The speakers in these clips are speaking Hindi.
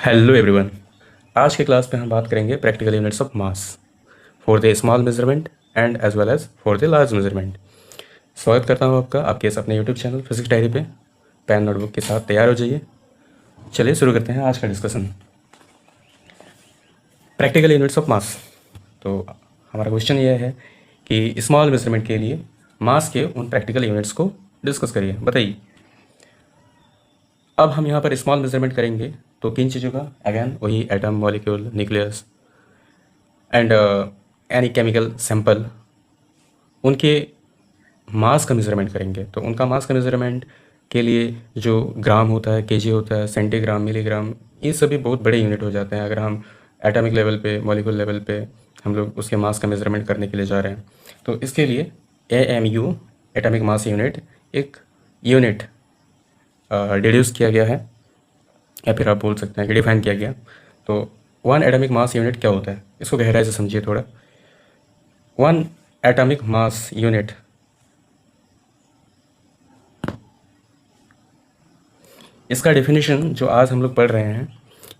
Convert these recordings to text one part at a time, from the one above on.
Hello everyone. आज के क्लास में हम बात करेंगे practical units of mass for the small measurement and as well as for the large measurement. स्वागत करता हूं आपका आपके इस अपने यूट्यूब चैनल फिजिक्स डायरी पे। पेन नोटबुक के साथ तैयार हो जाइए। चलिए शुरू करते हैं आज का डिस्कशन। प्रैक्टिकल यूनिट्स ऑफ मास। तो हमारा क्वेश्चन ये है कि स्मॉल मेजरमेंट के लिए मास के उन प्रैक्टिकल यूनिट्स को डिस्कस करिए, बताइए। अब हम यहाँ पर स्मॉल मेजरमेंट करेंगे तो किन चीज़ों का? अगेन वही atom, molecule, nucleus and any chemical sample, उनके मास का मेजरमेंट करेंगे। तो उनका मास का मेजरमेंट के लिए जो ग्राम होता है, केजी होता है, सेंटीग्राम, मिलीग्राम, ये सभी बहुत बड़े यूनिट हो जाते हैं। अगर हम एटॉमिक लेवल पे, मॉलिक्यूल लेवल पे हम लोग उसके मास का मेजरमेंट करने के लिए जा रहे हैं, तो इसके लिए AMU एटॉमिक मास यूनिट एक यूनिट डिड्यूस किया गया है, या फिर आप बोल सकते हैं कि डिफाइन किया गया। तो वन एटॉमिक मास यूनिट क्या होता है, इसको गहराई से समझिए थोड़ा। वन एटॉमिक मास यूनिट इसका डेफिनेशन जो आज हम लोग पढ़ रहे हैं,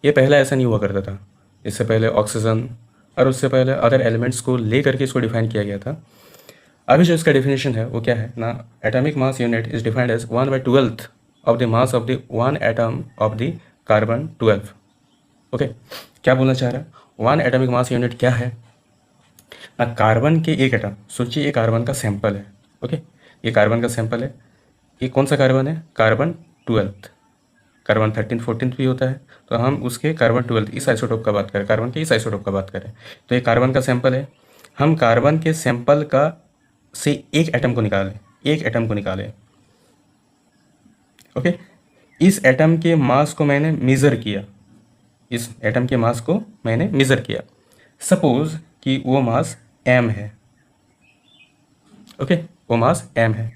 ये पहले ऐसा नहीं हुआ करता था। इससे पहले ऑक्सीजन और उससे पहले अदर एलिमेंट्स को ले करके इसको डिफाइन किया गया था। अभी जो इसका डेफिनेशन है वो क्या है ना, atomic mass unit is defined as 1/12 of the mass of the one atom of the carbon 12। Okay, क्या बोलना चाह रहा है? वन एटॉमिक मास यूनिट क्या है ना, कार्बन के एक एटम, सोचिए ये कार्बन का सैंपल है। ओके, ये कार्बन का सैंपल है। ये कौन सा कार्बन है? कार्बन 12। कार्बन 13, 14 भी होता है, तो हम उसके कार्बन 12 इस आइसोटोप का बात करें, कार्बन के इस आइसोटोप का बात करें। तो ये कार्बन का सैंपल है। हम कार्बन के सैंपल का से एक एटम को निकालें, एक एटम को निकालें। ओके, इस एटम के मास को मैंने मेज़र किया, इस एटम के मास को मैंने मेज़र किया। सपोज कि वो मास m है। ओके, वो मास m है।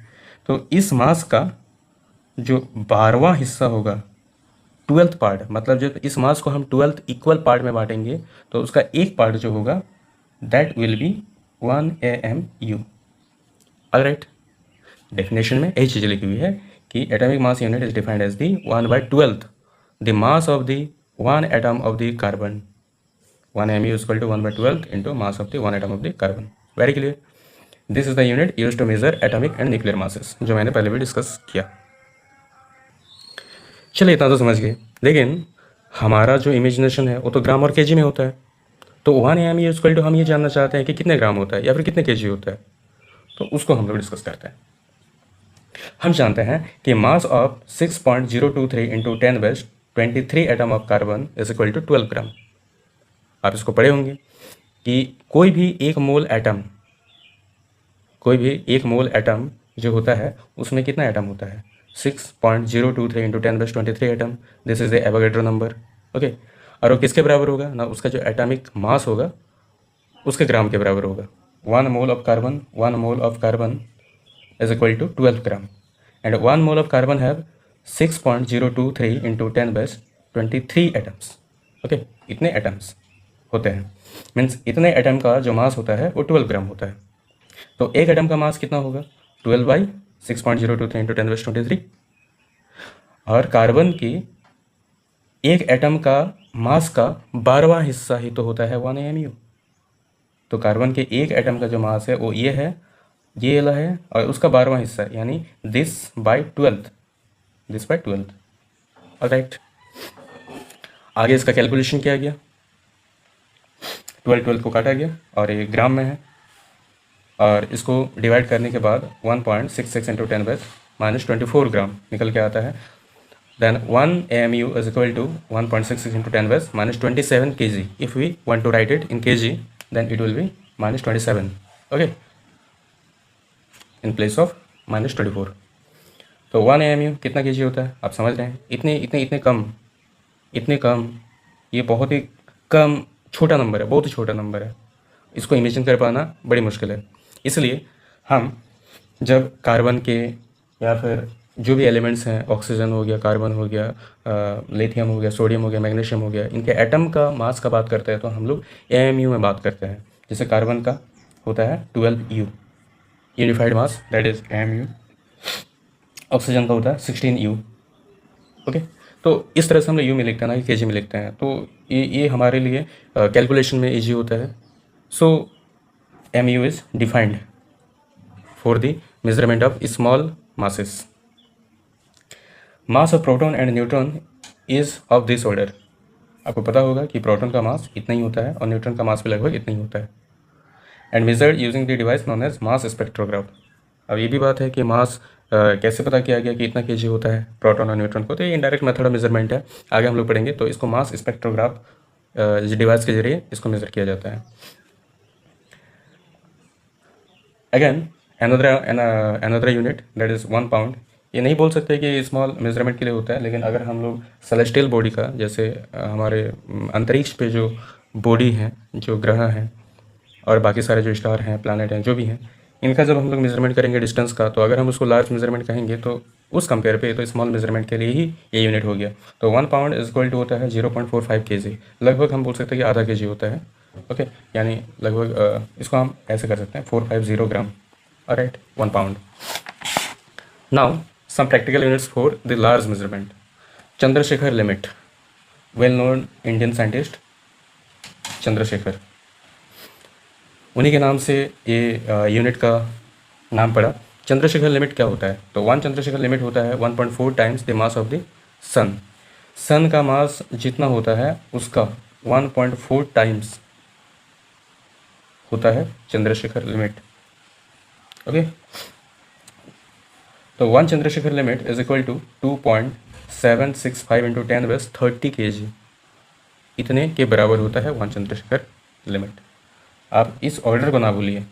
तो इस मास का जो 12वां हिस्सा होगा, 12th पार्ट, मतलब जो इस मास को हम 12th इक्वल पार्ट में बांटेंगे, तो उसका एक पार्ट जो होगा that will be 1 AMU। Alright, definition में यही चीज़ लिखी हुई है कि atomic mass unit is defined as the 1/12 the mass of the one atom of the carbon. 1 AMU is equal to 1/12 into mass of the one atom of the carbon. Very clear. This is the unit use to measure atomic and nuclear masses, जो मैंने पहले भी डिस्कस किया। चलिए इतना तो समझ गए, लेकिन हमारा जो इमेजिनेशन है वो तो ग्राम और केजी में होता है। तो 1 AMU इक्वल टू हम ये जानना चाहते हैं कि कितने ग्राम होता है या फिर कितने केजी होता है, तो उसको हम लोग डिस्कस करते हैं। हम जानते हैं कि mass of 6.023 into 10⁻23 atom of carbon is equal to 12 gram. आप इसको पढ़े होंगे कि कोई भी एक मोल एटम, कोई भी एक मोल एटम जो होता है उसमें कितना एटम होता है? 6.023 into 10⁻23 atom. This is the Avogadro number. Okay, और वो किसके बराबर होगा ना, उसका जो एटॉमिक मास होगा उसके ग्राम के बराबर होगा। 1 mole of carbon, 1 mole of carbon is equal to 12 gram, and 1 mole of carbon have 6.023 into 10⁻23 atoms. Okay, इतने एटम्स होते हैं, मीन्स इतने एटम का जो मास होता है वो 12 ग्राम होता है। तो एक एटम का मास कितना होगा? 12/6.023 इंटू 10⁻23। और कार्बन की एक एटम का मास का 12वां हिस्सा ही तो होता है 1 AMU। तो कार्बन के एक एटम का जो मास है वो ये है, ये वाला है, और उसका 12वां हिस्सा यानी दिस बाय 12th। ऑलराइट, आगे इसका कैलकुलेशन किया गया, 12 को काटा गया और ये ग्राम में है, और इसको डिवाइड करने के बाद 1.66 इंटू 10⁻24 ग्राम निकल के आता है। Then 1 AMU is equal to 1.66 into 10⁻27 kg। If we want to write it in kg then it will be -27। Okay, in place of -24। तो 1 AMU कितना केजी होता है आप समझ रहे हैं? इतने कम, ये बहुत ही कम छोटा नंबर है, बहुत ही छोटा नंबर है। इसको इमेजिन कर पाना बड़ी मुश्किल है। इसलिए हम जब कार्बन के या फिर जो भी एलिमेंट्स हैं, ऑक्सीजन हो गया, कार्बन हो गया, लिथियम हो गया, सोडियम हो गया, मैग्नीशियम हो गया, इनके एटम का मास का बात करते हैं तो हम लोग AMU में बात करते हैं। जैसे कार्बन का होता है 12U unified mass, that is AMU। Oxygen का होता है 16U। ओके, तो इस तरह से हम लोग यू में लिखते हैं ना कि केजी में लिखते हैं, तो ये हमारे लिए कैलकुलेशन में ईजी होता है. So M U is defined for the measurement of small masses. Mass of proton and neutron is of this order. आपको पता होगा कि प्रोटॉन का मास इतना ही होता है और न्यूट्रॉन का मास भी लगभग इतना ही होता है. And measured using the device known as mass spectrograph. अब ये भी बात है कि मास कैसे पता किया गया कि इतना केजी होता है प्रोटॉन और न्यूट्रॉन को, तो ये इनडायरेक्ट मेथड ऑफ मेजरमेंट है, आगे हम लोग पढ़ेंगे. तो इसको मास स्पेक्ट्रोग्राफ इस डिवाइस के जरिए इसको मेज़र किया जाता है. Again another unit that is 1 pound. ये नहीं बोल सकते कि स्मॉल मेजरमेंट के लिए होता है, लेकिन अगर हम लोग सेलेस्टियल बॉडी का, जैसे हमारे अंतरिक्ष पे जो बॉडी हैं, जो ग्रह हैं और बाकी सारे जो स्टार हैं, प्लैनेट हैं, जो भी हैं, इनका जब हम लोग मेजरमेंट करेंगे डिस्टेंस का, तो अगर हम उसको लार्ज मेजरमेंट कहेंगे तो उस कंपेयर पे तो स्मॉल मेजरमेंट के लिए ही ये यूनिट हो गया. तो 1 पाउंड इज इक्वल टू होता है 0.45 kg. लगभग हम बोल सकते हैं कि आधा kg होता है. ओके, यानी लगभग इसको हम ऐसे कर सकते हैं 450 gram. Alright, 1 pound. Now some practical units for the large measurement. Chandrasekhar limit, well known Indian scientist Chandrasekhar, उन्हीं के नाम से ये यूनिट का नाम पड़ा. चंद्रशेखर लिमिट क्या होता है? तो 1 चंद्रशेखर लिमिट होता है 1.4 times the mass of the sun. Sun का मास जितना होता है उसका 1.4 टाइम्स होता है चंद्रशेखर लिमिट. ओके, तो 1 Chandrasekhar limit is equal to 2.765 into 10⁻30 kg. इतने के बराबर होता है 1 चंद्रशेखर लिमिट. आप इस ऑर्डर को ना भूलिए,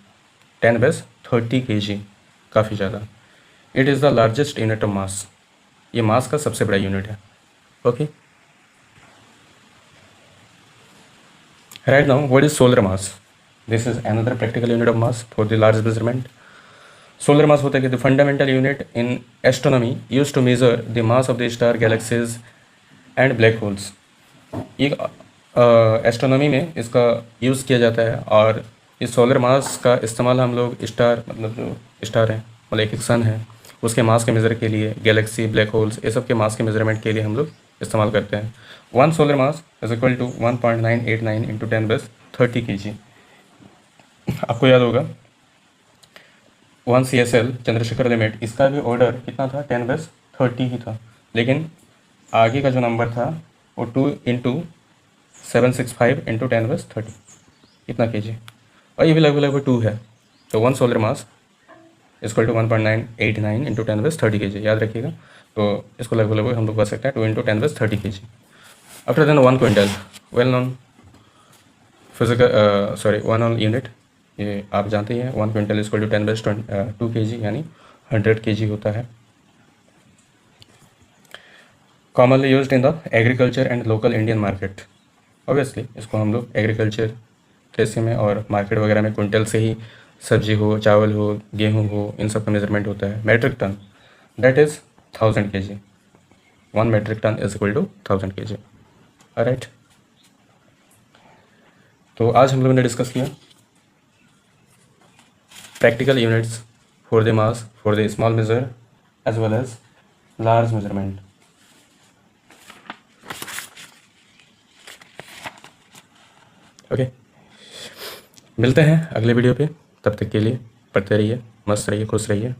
10⁻30 kg, काफ़ी ज़्यादा. It is the largest unit of mass. ये मास का सबसे बड़ा यूनिट है. Okay, right now what is solar mass? This is another practical unit of mass for the large measurement. Solar mass होता है कि the fundamental unit in astronomy use to measure the mass of the star, galaxies and black holes. एक एस्ट्रोनॉमी में इसका यूज़ किया जाता है, और इस सोलर मास का इस्तेमाल हम लोग स्टार, मतलब जो स्टार हैं, मतलब एक सन है, उसके मास के मेज़र के लिए, गैलेक्सी, ब्लैक होल्स, ये सब के मास के मेजरमेंट के लिए हम लोग इस्तेमाल करते हैं. 1 solar mass is equal to 1.989 into 10⁻30 kg. आपको याद होगा 1 CSL चंद्रशेखर लिमिट, इसका भी ऑर्डर कितना था? 10⁻30 ही था, लेकिन आगे का जो नंबर था वो 2 इंटू 765 इंटू 10⁻30, इतना kg, और ये भी लगभग 2 है. तो 1 solar mass equal to 1.989 into 10⁻30 kg, याद रखिएगा. तो इसको लगभग हम लोग कर सकते हैं 2 into 10⁻30 kg. After then 1 quintal, well known physical 1 unit, ये आप जानते ही हैं. 1 क्विंटल इक्वल टू 10⁻2 kg, यानी 100 kg होता है. Commonly used in the agriculture and local Indian market. Obviously इसको हम लोग एग्रीकल्चर कृषि में और मार्केट वगैरह में क्विंटल से ही सब्जी हो, चावल हो, गेहूं हो, इन सब का मेजरमेंट होता है. Metric ton, that is 1000 kg. 1 metric ton is equal to 1000 kg. Alright, तो आज हम लोगों ने डिस्कस किया practical units for the mass, for the small measure as well as large measurement. Okay, मिलते हैं अगले वीडियो पे. तब तक के लिए पढ़ते रहिए, मस्त रहिए, खुश रहिए.